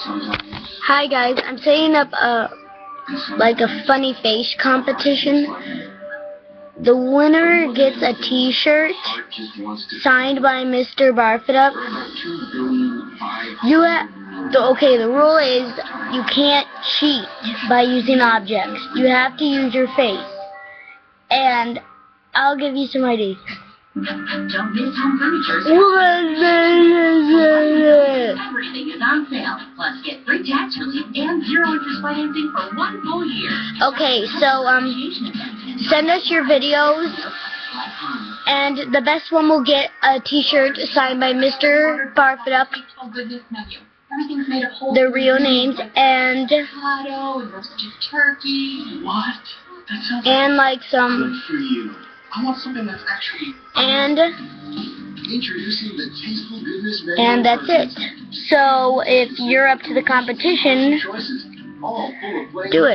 Hi guys, I'm setting up a funny face competition. The winner gets a t-shirt signed by Mr. Barfitup. The rule is you can't cheat by using objects. You have to use your face. And I'll give you some ideas. Don't miss Home Furniture's everything is on sale. Plus, get free tax relief and 0% financing for 1 full year. Okay, so send us your videos, and the best one will get a t-shirt signed by Mr. Barfitup, their real names, and like some. Good for you. I want something that's actually introducing the tasteful goodness menu. And that's it. So if you're up to the competition, do it.